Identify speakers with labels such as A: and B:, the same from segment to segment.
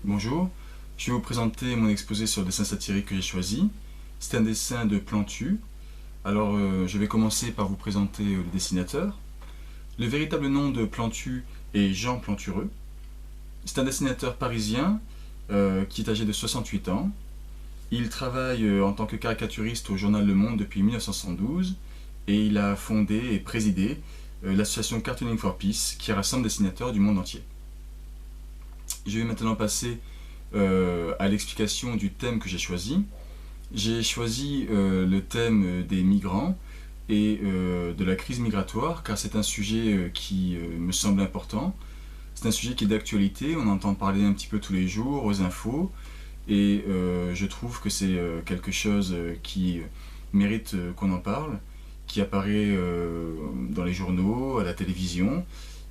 A: Bonjour, je vais vous présenter mon exposé sur le dessin satirique que j'ai choisi. C'est un dessin de Plantu. Alors je vais commencer par vous présenter le dessinateur. Le véritable nom de Plantu est Jean Plantureux. C'est un dessinateur parisien qui est âgé de 68 ans. Il travaille en tant que caricaturiste au journal Le Monde depuis 1972 et il a fondé et présidé l'association Cartooning for Peace qui rassemble des dessinateurs du monde entier. Je vais maintenant passer à l'explication du thème que j'ai choisi. J'ai choisi le thème des migrants et de la crise migratoire car c'est un sujet qui me semble important. C'est un sujet qui est d'actualité, on entend parler un petit peu tous les jours aux infos et je trouve que c'est quelque chose qui mérite qu'on en parle, qui apparaît dans les journaux, à la télévision.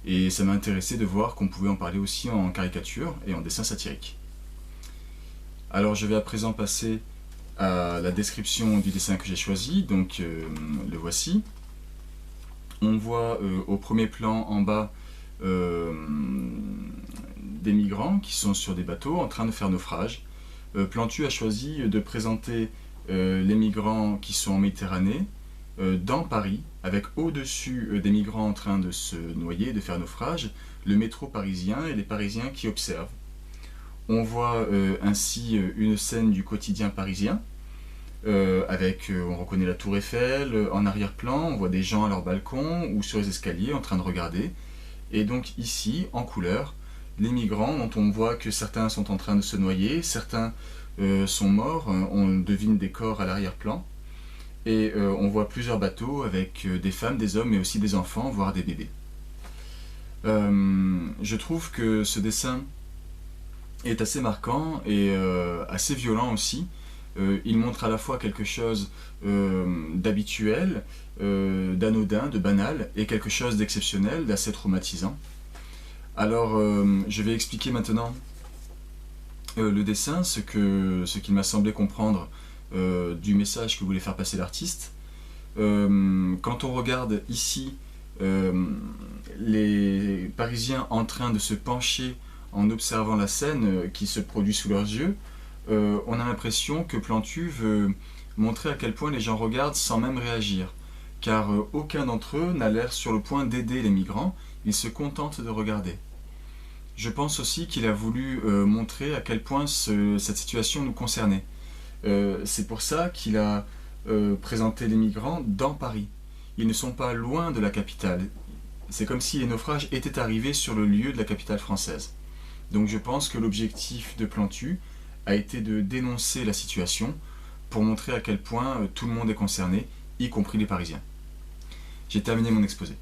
A: Et ça m'a intéressé de voir qu'on pouvait en parler aussi en caricature et en dessin satirique. Alors je vais à présent passer à la description du dessin que j'ai choisi, donc le voici. On voit au premier plan en bas des migrants qui sont sur des bateaux en train de faire naufrage. Plantu a choisi de présenter les migrants qui sont en Méditerranée, dans Paris, avec au-dessus des migrants en train de se noyer, de faire naufrage, le métro parisien et les Parisiens qui observent. On voit ainsi une scène du quotidien parisien, on reconnaît la tour Eiffel en arrière-plan, on voit des gens à leur balcon ou sur les escaliers en train de regarder. Et donc ici, en couleur, les migrants dont on voit que certains sont en train de se noyer, certains sont morts, on devine des corps à l'arrière-plan. Et on voit plusieurs bateaux avec des femmes, des hommes, mais aussi des enfants, voire des bébés. Je trouve que ce dessin est assez marquant et assez violent aussi. Il montre à la fois quelque chose d'habituel, d'anodin, de banal, et quelque chose d'exceptionnel, d'assez traumatisant. Alors, je vais expliquer maintenant le dessin, ce qu'il m'a semblé comprendre du message que voulait faire passer l'artiste. Quand on regarde ici les Parisiens en train de se pencher en observant la scène qui se produit sous leurs yeux, on a l'impression que Plantu veut montrer à quel point les gens regardent sans même réagir, car aucun d'entre eux n'a l'air sur le point d'aider les migrants, ils se contentent de regarder. Je pense aussi qu'il a voulu montrer à quel point cette situation nous concernait. C'est pour ça qu'il a présenté les migrants dans Paris. Ils ne sont pas loin de la capitale. C'est comme si les naufrages étaient arrivés sur le lieu de la capitale française. Donc je pense que l'objectif de Plantu a été de dénoncer la situation pour montrer à quel point tout le monde est concerné, y compris les Parisiens. J'ai terminé mon exposé.